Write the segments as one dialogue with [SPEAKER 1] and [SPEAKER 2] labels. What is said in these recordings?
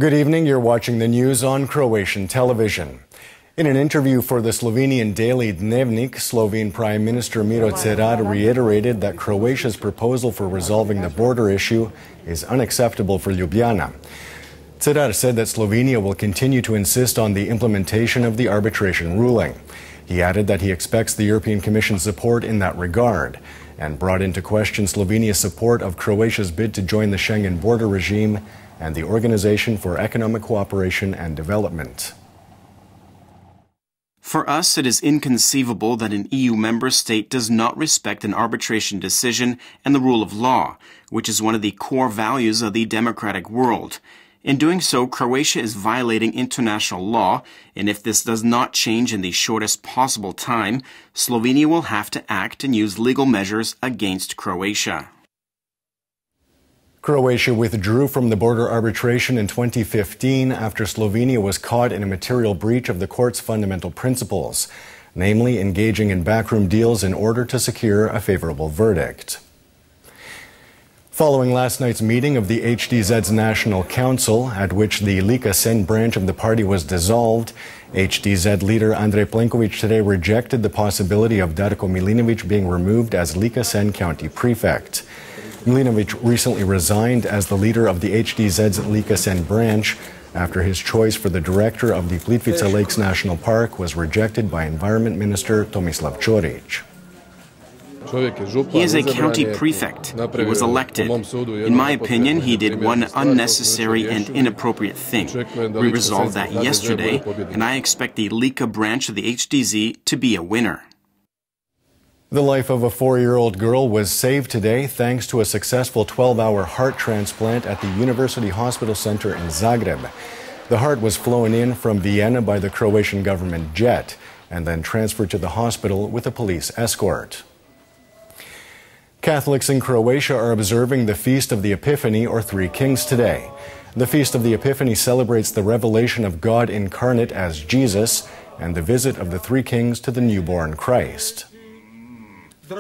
[SPEAKER 1] Good evening. You're watching the news on Croatian television. In an interview for the Slovenian daily Dnevnik, Slovene Prime Minister Miro Cerar reiterated that Croatia's proposal for resolving the border issue is unacceptable for Ljubljana. Cerar said that Slovenia will continue to insist on the implementation of the arbitration ruling. He added that he expects the European Commission's support in that regard, and brought into question Slovenia's support of Croatia's bid to join the Schengen border regime and the Organization for Economic Cooperation and Development.
[SPEAKER 2] For us, it is inconceivable that an EU member state does not respect an arbitration decision and the rule of law, which is one of the core values of the democratic world. In doing so, Croatia is violating international law, and if this does not change in the shortest possible time, Slovenia will have to act and use legal measures against Croatia.
[SPEAKER 1] Croatia withdrew from the border arbitration in 2015 after Slovenia was caught in a material breach of the court's fundamental principles, namely engaging in backroom deals in order to secure a favorable verdict. Following last night's meeting of the HDZ's National Council, at which the Lika Sen branch of the party was dissolved, HDZ leader Andrej Plenković today rejected the possibility of Darko Milinović being removed as Lika Sen county prefect. Milinović recently resigned as the leader of the HDZ's Lika Sen branch after his choice for the director of the Plitvice Lakes National Park was rejected by Environment Minister Tomislav Ćorić.
[SPEAKER 2] He is a county prefect. He was elected. In my opinion, he did one unnecessary and inappropriate thing. We resolved that yesterday, and I expect the Lika branch of the HDZ to be a winner.
[SPEAKER 1] The life of a 4-year-old girl was saved today thanks to a successful 12-hour heart transplant at the University Hospital Center in Zagreb. The heart was flown in from Vienna by the Croatian government jet and then transferred to the hospital with a police escort. Catholics in Croatia are observing the Feast of the Epiphany, or Three Kings, today. The Feast of the Epiphany celebrates the revelation of God incarnate as Jesus and the visit of the Three Kings to the newborn Christ.
[SPEAKER 2] The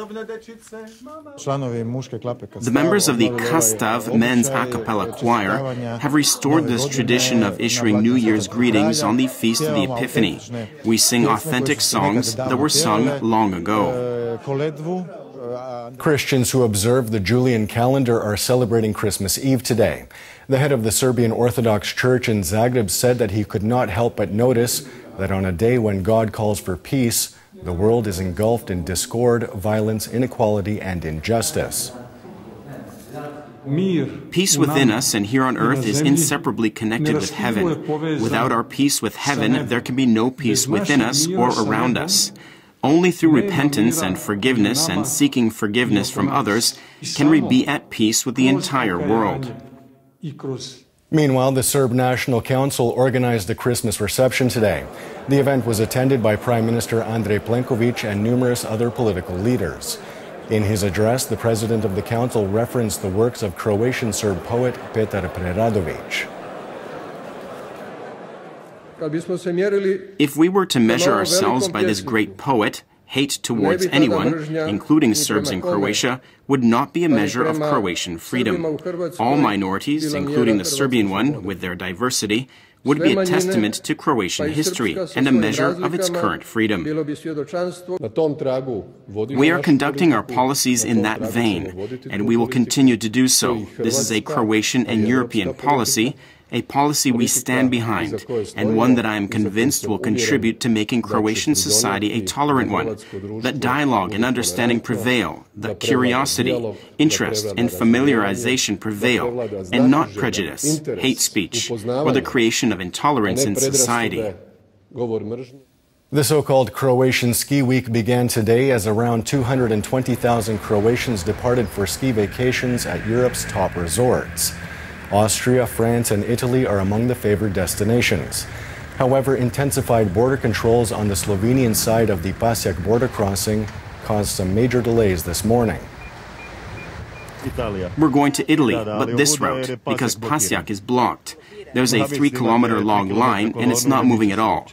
[SPEAKER 2] members of the Kastav men's a cappella choir have restored this tradition of issuing New Year's greetings on the Feast of the Epiphany. We sing authentic songs that were sung long ago.
[SPEAKER 1] Christians who observe the Julian calendar are celebrating Christmas Eve today. The head of the Serbian Orthodox Church in Zagreb said that he could not help but notice that on a day when God calls for peace, the world is engulfed in discord, violence, inequality, and injustice.
[SPEAKER 2] Peace within us and here on earth is inseparably connected with heaven. Without our peace with heaven, there can be no peace within us or around us. Only through repentance and forgiveness and seeking forgiveness from others can we be at peace with the entire world.
[SPEAKER 1] Meanwhile, the Serb National Council organized a Christmas reception today. The event was attended by Prime Minister Andrej Plenković and numerous other political leaders. In his address, the president of the council referenced the works of Croatian Serb poet Petar Preradović.
[SPEAKER 2] If we were to measure ourselves by this great poet, hate towards anyone, including Serbs in Croatia, would not be a measure of Croatian freedom. All minorities, including the Serbian one, with their diversity, would be a testament to Croatian history and a measure of its current freedom. We are conducting our policies in that vein, and we will continue to do so. This is a Croatian and European policy, a policy we stand behind, and one that I am convinced will contribute to making Croatian society a tolerant one, that dialogue and understanding prevail, that curiosity, interest, and familiarization prevail, and not prejudice, hate speech, or the creation of intolerance in society.
[SPEAKER 1] The so-called Croatian Ski Week began today as around 220,000 Croatians departed for ski vacations at Europe's top resorts. Austria, France, and Italy are among the favored destinations. However, intensified border controls on the Slovenian side of the Pasjak border crossing caused some major delays this morning.
[SPEAKER 2] We're going to Italy, but this route, because Pasjak is blocked. There's a 3-kilometer long line, and it's not moving at all.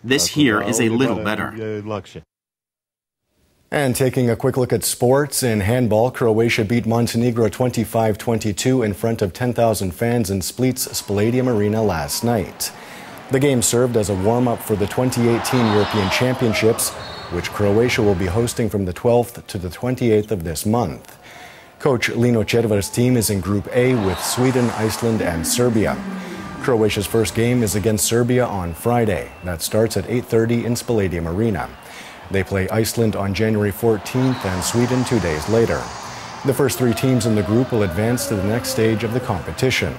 [SPEAKER 2] This here is a little better.
[SPEAKER 1] And taking a quick look at sports, in handball, Croatia beat Montenegro 25-22 in front of 10,000 fans in Split's Spaladium Arena last night. The game served as a warm-up for the 2018 European Championships, which Croatia will be hosting from the 12th to the 28th of this month. Coach Lino Červar's team is in Group A with Sweden, Iceland, and Serbia. Croatia's first game is against Serbia on Friday. That starts at 8:30 in Spaladium Arena. They play Iceland on January 14th and Sweden 2 days later. The first three teams in the group will advance to the next stage of the competition.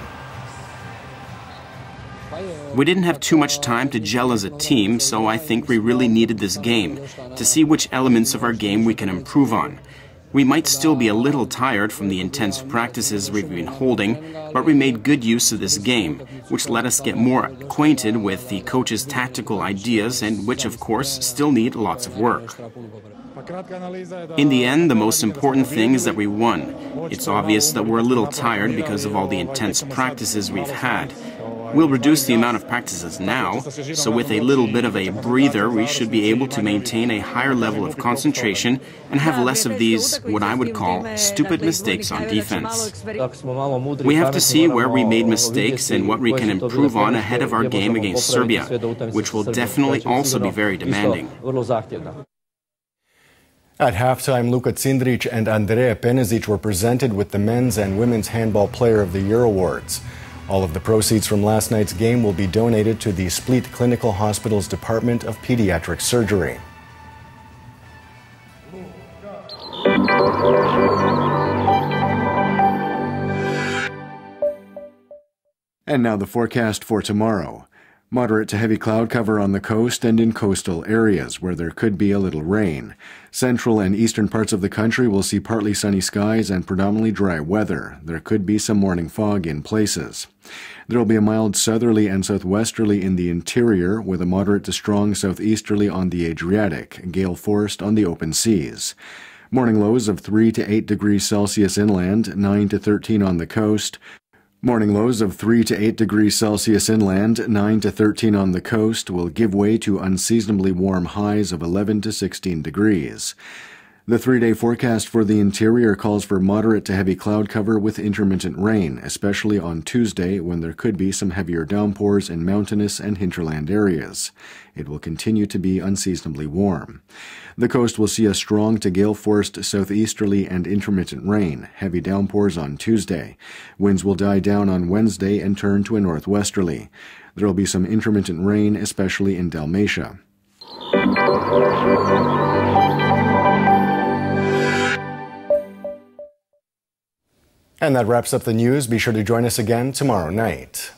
[SPEAKER 2] We didn't have too much time to gel as a team, so I think we really needed this game to see which elements of our game we can improve on. We might still be a little tired from the intense practices we've been holding, but we made good use of this game, which let us get more acquainted with the coach's tactical ideas and which, of course, still need lots of work. In the end, the most important thing is that we won. It's obvious that we're a little tired because of all the intense practices we've had. We'll reduce the amount of practices now, so with a little bit of a breather, we should be able to maintain a higher level of concentration and have less of these, what I would call, stupid mistakes on defense. We have to see where we made mistakes and what we can improve on ahead of our game against Serbia, which will definitely also be very demanding.
[SPEAKER 1] At halftime, Luka Cindrić and Andrea Penezic were presented with the Men's and Women's Handball Player of the Year awards. All of the proceeds from last night's game will be donated to the Split Clinical Hospital's Department of Pediatric Surgery. And now the forecast for tomorrow. Moderate to heavy cloud cover on the coast and in coastal areas where there could be a little rain. Central and eastern parts of the country will see partly sunny skies and predominantly dry weather. There could be some morning fog in places. There will be a mild southerly and southwesterly in the interior with a moderate to strong southeasterly on the Adriatic, gale force on the open seas. Morning lows of 3 to 8 degrees Celsius inland, 9 to 13 on the coast. Morning lows of 3 to 8 degrees Celsius inland, 9 to 13 on the coast will give way to unseasonably warm highs of 11 to 16 degrees. The 3-day forecast for the interior calls for moderate to heavy cloud cover with intermittent rain, especially on Tuesday when there could be some heavier downpours in mountainous and hinterland areas. It will continue to be unseasonably warm. The coast will see a strong to gale-forced southeasterly and intermittent rain, heavy downpours on Tuesday. Winds will die down on Wednesday and turn to a northwesterly. There will be some intermittent rain, especially in Dalmatia. And that wraps up the news. Be sure to join us again tomorrow night.